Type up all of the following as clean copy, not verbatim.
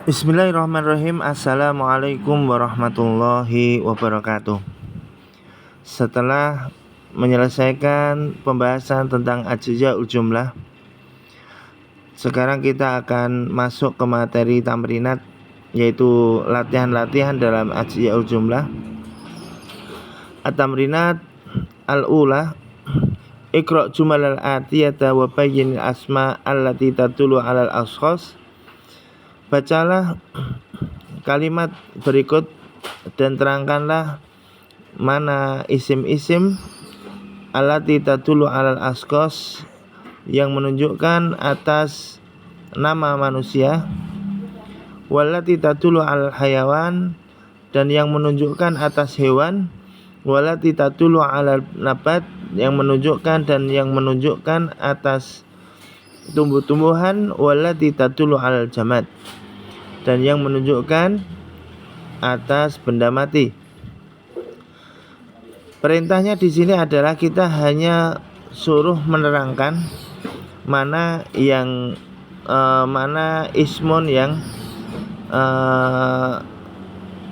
Bismillahirrahmanirrahim. Assalamualaikum warahmatullahi wabarakatuh. Setelah menyelesaikan pembahasan tentang ajza'ul jumlah, sekarang kita akan masuk ke materi tamrinat, yaitu latihan-latihan dalam ajza'ul jumlah. At-tamrinat al-ula, Iqra' jumalal atiyata wa bayyinil asma allati tadullu 'alal ashkhas. Bacalah kalimat berikut dan terangkanlah mana isim-isim allati tadullu 'alal ashkhas yang menunjukkan atas nama manusia, wallati tadullu 'alal hayawan dan yang menunjukkan atas hewan, wallati tadullu 'alal nabat yang menunjukkan dan yang menunjukkan atas tumbuh-tumbuhan, wallati tadullu 'alal jamad dan yang menunjukkan atas benda mati. Perintahnya di sini adalah kita hanya suruh menerangkan mana yang mana ismun yang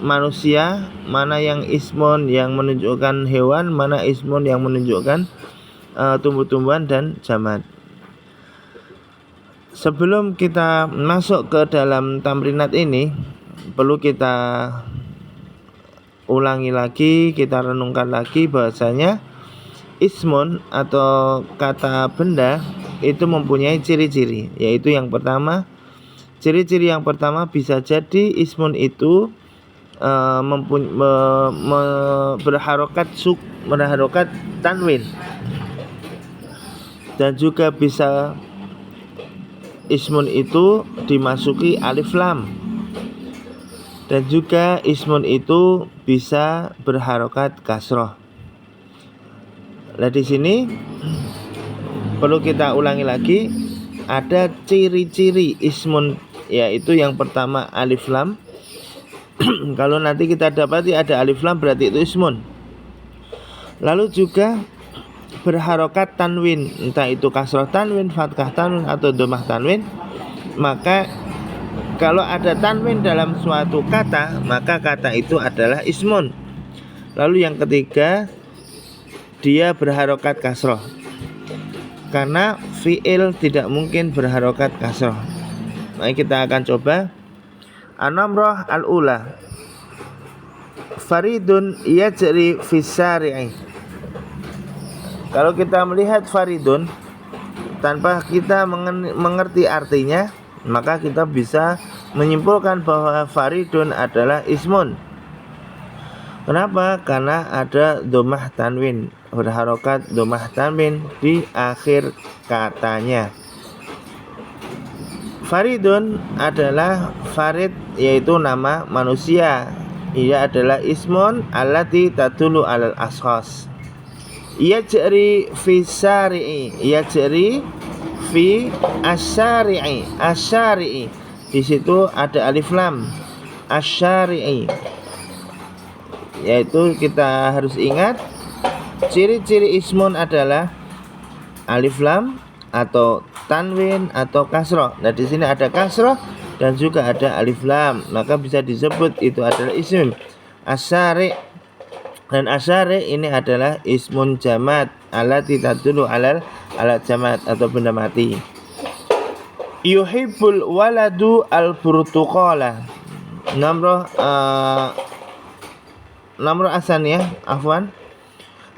manusia, mana yang ismun yang menunjukkan hewan, mana ismun yang menunjukkan tumbuh-tumbuhan dan jamad. Sebelum kita masuk ke dalam tamrinat ini, perlu kita ulangi lagi, kita renungkan lagi bahwasanya ismun atau kata benda itu mempunyai ciri-ciri, yaitu yang pertama, ciri-ciri yang pertama bisa jadi ismun itu berharokat tanwin, dan juga bisa ismun itu dimasuki alif lam, dan juga ismun itu bisa berharokat kasroh. Nah, di sini perlu kita ulangi lagi, ada ciri-ciri ismun, yaitu yang pertama alif lam. Kalau nanti kita dapati ada alif lam berarti itu ismun. Lalu juga berharokat tanwin, entah itu kasroh tanwin, fathah tanwin atau dhammah tanwin. Maka kalau ada tanwin dalam suatu kata, maka kata itu adalah ismun. Lalu yang ketiga, dia berharokat kasroh, karena fi'il tidak mungkin berharokat kasroh. Mari kita akan coba. An-namrah al-ula, faridun yajri fis syari'i. Kalau kita melihat faridun tanpa kita mengerti artinya, maka kita bisa menyimpulkan bahwa faridun adalah ismun. Kenapa? Karena ada dhammah tanwin, berharokat dhammah tanwin di akhir katanya. Faridun adalah farid, yaitu nama manusia. Ia adalah ismun allati tadullu 'alal ashkhas. Yajri fi syari'i, yajri fi asyari'i, asyari'i. Di situ ada alif lam, asyari'i. Yaitu kita harus ingat ciri-ciri ismun adalah alif lam atau tanwin atau kasroh. Nah, di sini ada kasroh dan juga ada alif lam, maka bisa disebut itu adalah ism asyari'. Dan asyari ini adalah ismun jamad allati tadullu 'alal jamad atau benda mati. Yuhibbul waladu al-burtuqala. Namroh asaniyah, afwan.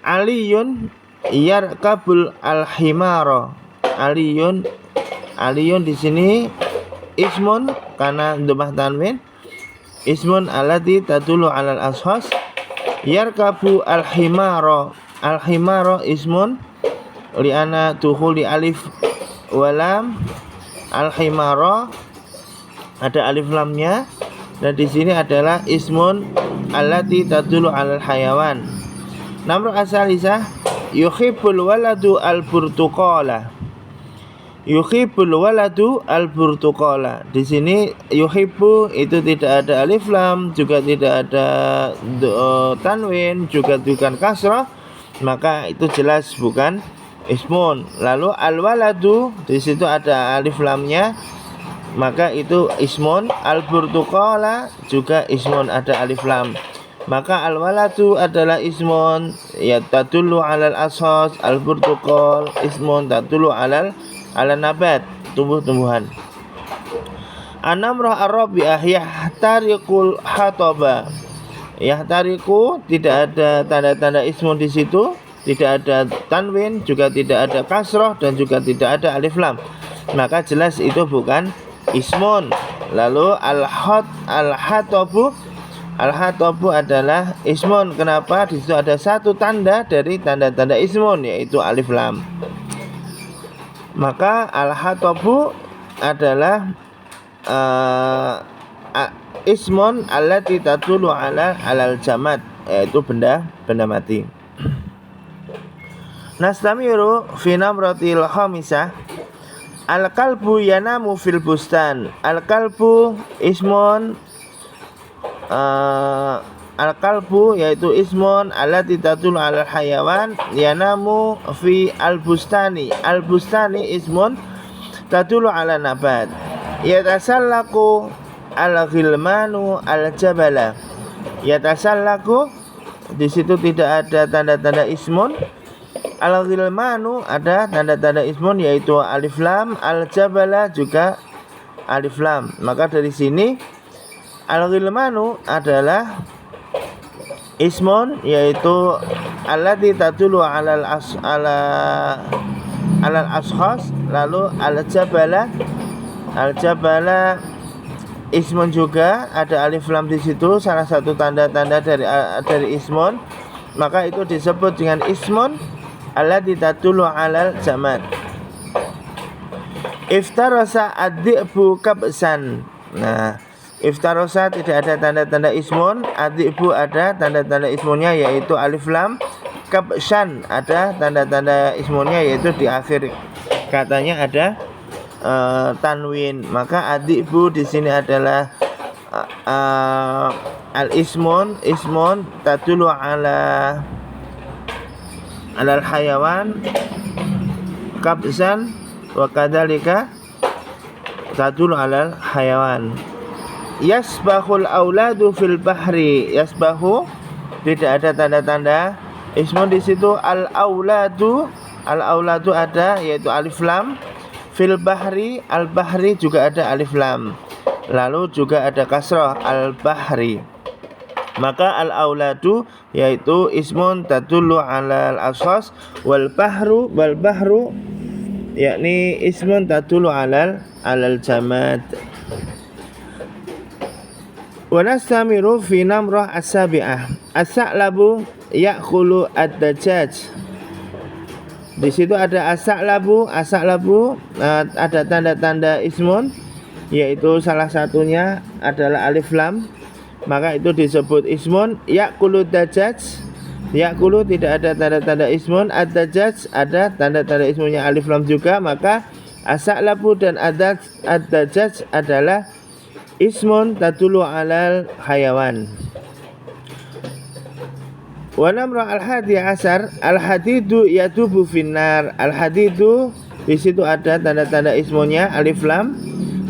Aliyun yarkabul al-himara. Aliyun di sini ismun karena dhammah tanwin, ismun allati tadullu 'alal ashkhas. Yarkabu al-himara, al-himara ismun li'ana dukhuli alif walam. Al-himara ada alif lamnya, dan di sini adalah ismun allati tadullu 'alal hayawan. Namru asalisah, yuhibbul waladu al-burtuqala. Yuhibbul waladu al-burtuqala. Di sini yuhibbu itu tidak ada alif lam, juga tidak ada tanwin, juga bukan kasrah, maka itu jelas bukan ismun. Lalu al-waladu di situ ada alif lamnya, maka itu ismun. Al-burtuqala juga ismun, ada alif lam. Maka al-waladu adalah ismun, ya tadullu alal ashas. Al-burtuqal ismun tadullu ala nabat, tumbuh-tumbuhan. An-namrah ar-rabi'ah yahtariqul hataba. Yahtariqu tidak ada tanda-tanda ismun di situ, tidak ada tanwin, juga tidak ada kasroh, dan juga tidak ada alif lam. Maka jelas itu bukan ismun. Lalu al-hatabu adalah ismun. Kenapa? Di situ ada satu tanda dari tanda-tanda ismun, yaitu alif lam. Maka al-hatabu adalah ismun allati tadullu alal jamad, yaitu benda mati. Nastamiru fi namratil khamisah. Al-kalbu yanamu fil bustan. Al-kalbu ismun, al-kalbu yaitu ismun allati tadullu alal hayawan, yanamu fi al-bustani. Al-bustani ismun tadullu ala nabat. Yatasallaku al-ghilmanu al-jabala. Yatasallaku, di situ tidak ada tanda-tanda ismun. Al-ghilmanu ada tanda-tanda ismun, yaitu alif lam. Al-jabala juga alif lam. Maka dari sini al-ghilmanu adalah ismun, yaitu allati tadullu alal ashkhas. Lalu al-jabala ismun juga ada alif lam di situ, salah satu tanda-tanda dari ismun. Maka itu disebut dengan ismun allati tadullu alal jamad. Iftarasa ad-dhi'bu kabsan. Nah, iftarasa tidak ada tanda-tanda ismun, ad-dhi'bu ada tanda-tanda ismunnya, yaitu alif lam. Kabsan ada tanda-tanda ismunnya, yaitu di akhir katanya ada tanwin. Maka ad-dhi'bu di sini adalah al-ismun tadullu alal hayawan kabsan, wa kadzalika tadullu alal hayawan. Yasbahul auladu fil bahri. Yasbahu tidak ada tanda-tanda ismun di situ. Al-auladu ada, yaitu alif lam. Fil bahri, al-bahri juga ada alif lam. Lalu juga ada kasrah, al-bahri. Maka al-auladu yaitu ismun tadullu alal ashas. Wal bahru yakni ismun tadullu alal jamad. Wa nastamiru fi namrah as-sabi'ah. As-sa'labu ya'khulu ad-dajjaj. Di situ ada as-sa'labu ada tanda-tanda ismun, yaitu salah satunya adalah alif lam. Maka itu disebut ismun. Ya'khulu ad-dajjaj. Ya'khulu tidak ada tanda-tanda ismun. Ad-dajjaj ada tanda-tanda ismunnya alif lam juga. Maka as-sa'labu dan ad-dajjaj adalah ismun tadullu alal hayawan. Wa namra al-hadi asar. Al-hadidu yadubu finnar. Al-hadidu di situ ada tanda-tanda ismunnya alif lam,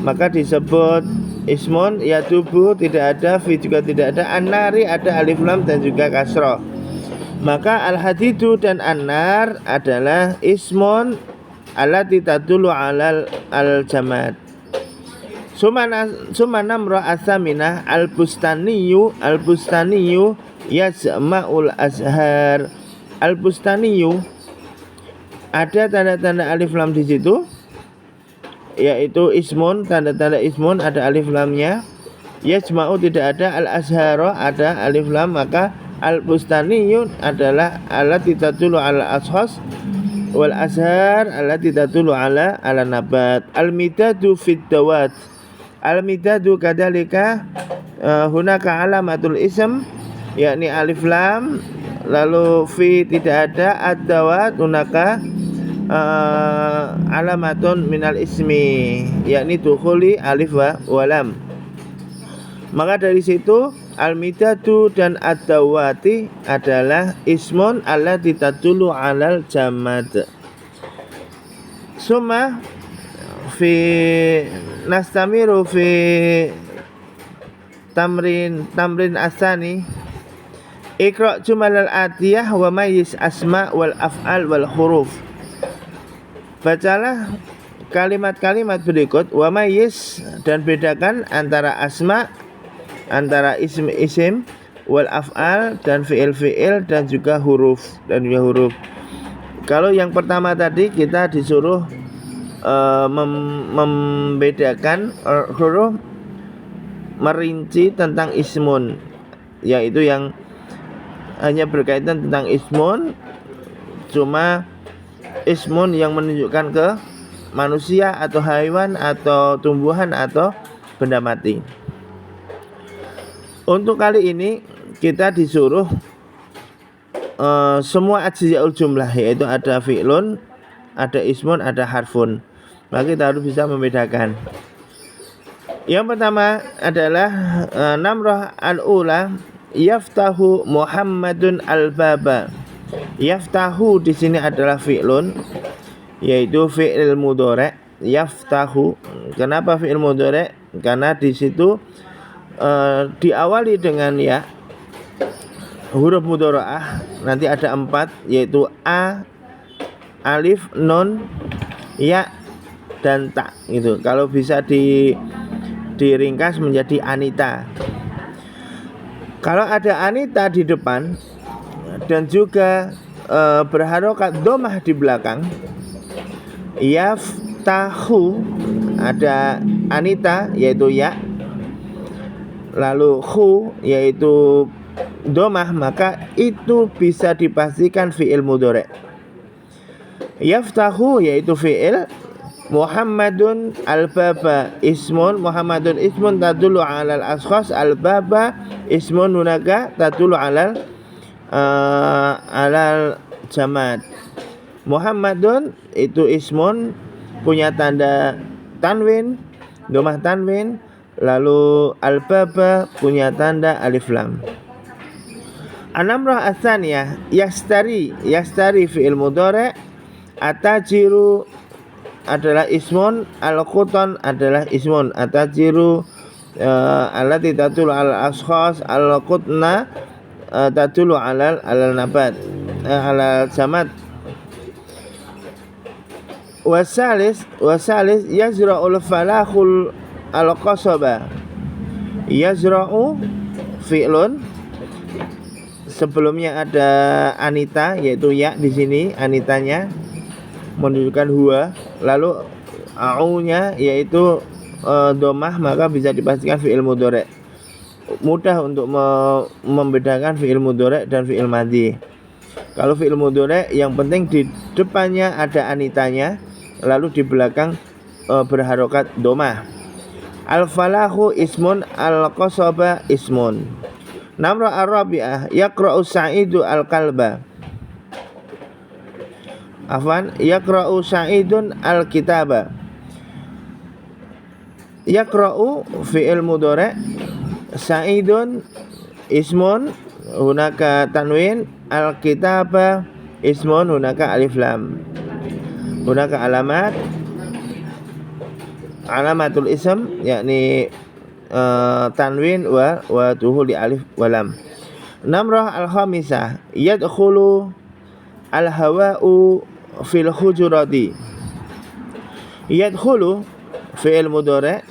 maka disebut ismun. Yadubu tidak ada, fi juga tidak ada, an-nari ada alif lam dan juga kasroh. Maka al-hadidu dan an-nar adalah ismun allati tadullu alal jamad. Summa namra as-saminah. Al-bustaniyu yajma'ul azhar. Al-bustaniyu ada tanda-tanda alif lam di situ, yaitu ismun, tanda-tanda ismun ada alif lamnya. Yajma'u tidak ada, al-azhara ada alif lam. Maka al-bustaniyu adalah allati tadullu ala ashas, wal azhar allati tadullu ala nabat. Al-midadu fid dawat. Al-midadu kadzalika hunaka alamatul ism, yakni alif lam. Lalu fi tidak ada, ad-dawat hunaka alamatun minal ismi, yakni dukhuli alif wa lam. Maka dari situ al-midadu dan ad-dawati adalah ismun allati tadullu alal jamad. Summa fi nastamiru fi tamrin asani. Iqra' jumalal atiyah wa mayyiz asma wal af'al wal huruf. Bacalah kalimat-kalimat berikut, wa mayyiz, dan bedakan antara asma, antara isim wal af'al, dan fi'il dan juga huruf. Kalau yang pertama tadi kita disuruh membedakan huruf, merinci tentang ismun, yaitu yang hanya berkaitan tentang ismun, cuma ismun yang menunjukkan ke manusia atau hewan atau tumbuhan atau benda mati. Untuk kali ini kita disuruh semua ajzaul jumlah, yaitu ada fi'lun, ada ismun, ada harfun. Maka kita harus bisa membedakan. Yang pertama adalah namrah al-ula, yaftahu Muhammadun al-baba. Yaftahu di sini adalah fi'lun, yaitu fi'il mudhari'. Yaftahu. Kenapa fi'il mudhari'? Karena di situ diawali dengan ya, huruf mudhara'ah. Nanti ada 4, yaitu a, alif, nun, ya, dan ta. Gitu. Kalau bisa diringkas menjadi anita. Kalau ada anita di depan dan juga berharokat domah di belakang, yaftahu, ada anita yaitu ya, lalu khu yaitu domah, maka itu bisa dipastikan fi'il mudhari'. Yaftahu yaitu fi'il, Muhammadun al-baba ismun. Muhammadun ismun tadullu alal askhas, al-baba ismun hunaka tadullu alal jamad. Muhammadun itu ismun, punya tanda tanwin, domah tanwin. Lalu al-baba punya tanda alif lam. An-namrah ats-tsaniyah, yastari fi'il mudhari', atajiru adalah ismun, al-qutan adalah ismun. Atajiru allati tadullu ala ashkhas, al-qutna tadullu ala nabat, ala samad. Wasalis yazra'ul falahul al-qasaba. Yazra'u fi'lun, sebelumnya ada anita yaitu ya di sini, anitanya menunjukkan huwa, lalu a'u-nya yaitu domah, maka bisa dipastikan fi'il mudhari'. Mudah untuk membedakan fi'il mudhari' dan fi'il madhi. Kalau fi'il mudhari' yang penting di depannya ada anitanya, lalu di belakang berharokat domah. Al-falahu ismun, al-qasaba ismun. Namrah ar-rabi'ah, yaqra'u sa'idu al-kalba. Yaqra'u sa'idun al-kitaba. Yaqra'u fi'il mudhari', sa'idun ismun, hunaka tanwin, al-kitaba ismun, hunaka alif lam. Hunaka alamatul ism, yakni tanwin wa tuhul di alif wa lam. Namrah al-khamisah, yadkhulu al-hawa'u fil hujurati. Yadkhulu fi'il mudhari',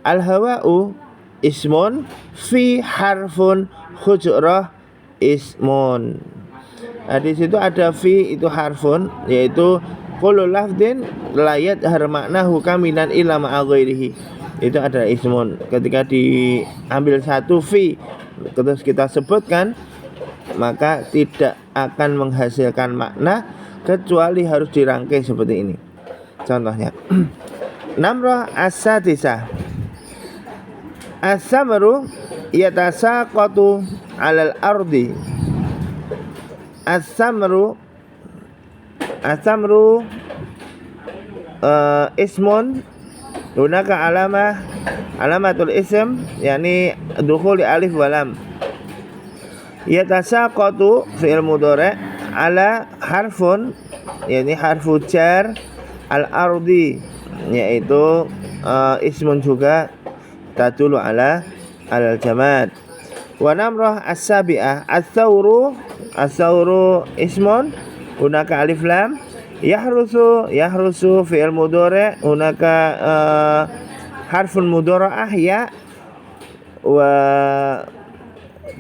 al-hawa'u ismun, fi harfun, hujurah ismun. Nah, di situ ada fi itu harfun, yaitu kullu lafdin la yadhar maknahu kamilan illa ma'a ghairihi. Itu adalah ismun. Ketika diambil satu fi terus kita sebutkan, maka tidak akan menghasilkan makna kecuali harus dirangkai seperti ini. Contohnya namrah as-sadisah, as-samru yatasaqatu 'alal ardi. As-samru ismun, hunaka alamatul ism, yakni dukhul alif wa lam. Yatasaqatu fi'il mudhari' ala harfun, yakni harfu jar, al-ardi yaitu ismun juga tadulu ala al-jamad. Wa namrah as-sabi'ah as-sawru ismun hunaka alif lam. Yahrusu fi'il mudhari' hunaka harfun mudhara'ah ya wa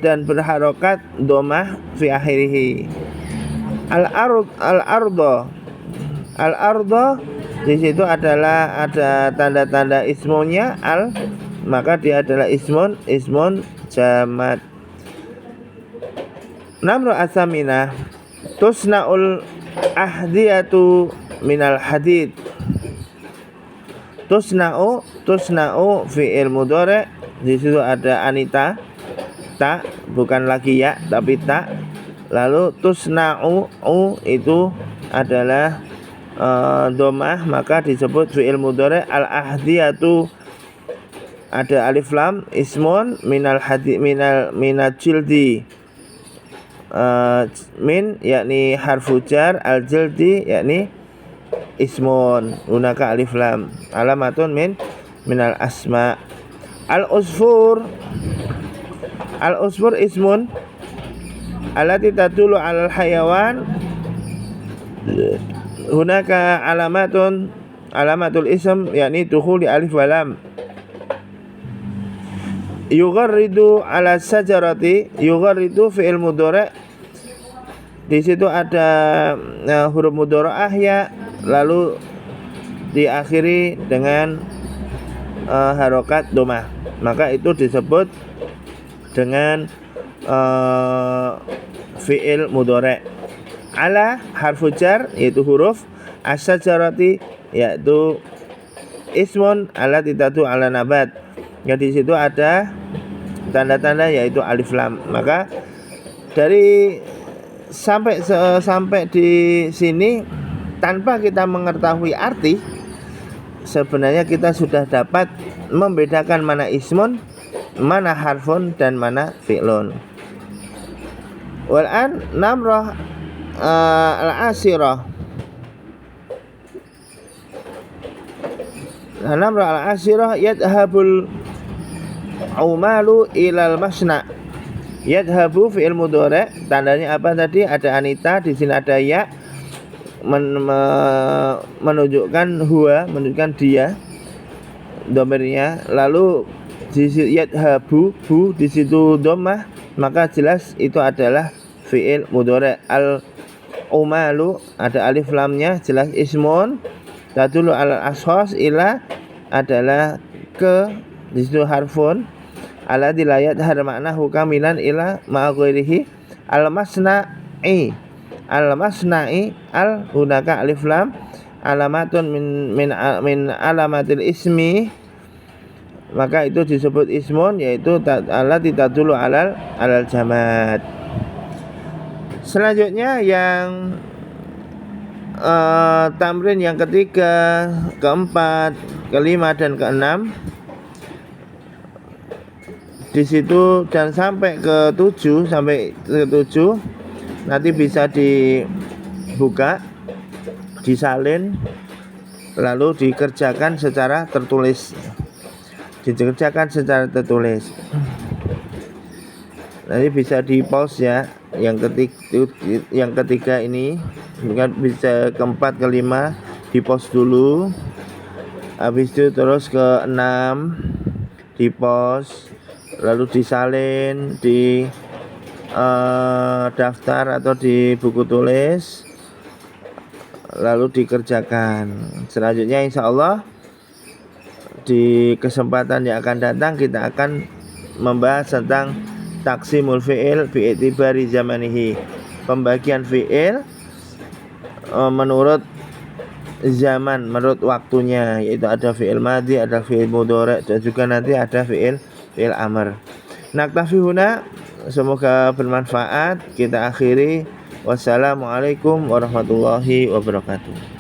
dan berharokat domah fi akhirih. Al-ardo di situ adalah ada tanda-tanda ismunya maka dia adalah ismun jamad. Namru asamina tusna'ul ahdiyatu minal hadid. Tusna'u fi'il mudhari', di situ ada anita ta, bukan lagi ya tapi ta. Lalu tusna'u itu adalah domah, maka disebut fi'il mudhari'. Al ahdiyatu ada alif lam, ismun minal hadid minal jildi. Min yakni harfu jar, al jildi yakni ismun hunaka alif lam, alamatun minal asma. Al usfur ismun allati tadullu alal hayawan hunaka alamatul ism yakni dukhuli alif wa lam. Yugharridu ala sajarati, yugharridu fi'il mudhari', di situ ada huruf mudhara'ah ya, lalu diakhiri dengan harokat domah, maka itu disebut dengan fi'il mudhari'. Ala harfu jar yaitu huruf, as-sajarati yaitu ismun allati tadullu ala nabat, ya di situ ada tanda-tanda yaitu alif lam. Maka dari sampai di sini tanpa kita mengetahui arti, sebenarnya kita sudah dapat membedakan mana ismun, mana harfun, dan mana fi'lun. Wal'an namrah al-asirah. Namrah al-asirah yadhabul umalu ilal masna. Yadhabu fi'il mudhari', tandanya apa tadi? Ada anita, di sini ada ya, menunjukkan huwa, menunjukkan dia domirnya. Lalu di yadhabu bu, di situ dhammah, maka jelas itu adalah fi'il mudhari'. Al umalu ada alif lamnya, jelas ismun tadullu alal ashas, ila adalah ke, di situ harfun alladzi la yadhhar ma'nahu kamilan ila ma'a ghairihi. Al masna'i al hunaka alif lam alamatun min alamatil ismi, maka itu disebut ismun, yaitu allati tadullu alal jamad. Selanjutnya yang tamrin yang ketiga, keempat, kelima, dan keenam. Di situ dan sampai ke 7 nanti bisa dibuka, disalin, lalu dikerjakan secara tertulis. Nanti bisa di pause ya. Yang ketiga ini bisa keempat, kelima di pause dulu. Habis itu terus ke 6 di pause, lalu disalin di daftar atau di buku tulis, lalu dikerjakan. Selanjutnya insya Allah di kesempatan yang akan datang kita akan membahas tentang taqsimul fi'il fi i'tibari zamanihi, pembagian fi'il menurut zaman, menurut waktunya, yaitu ada fi'il madhi, ada fi'il mudhari', dan juga nanti ada fi'il amr. Naktafi huna, semoga bermanfaat. Kita akhiri. Wassalamualaikum warahmatullahi wabarakatuh.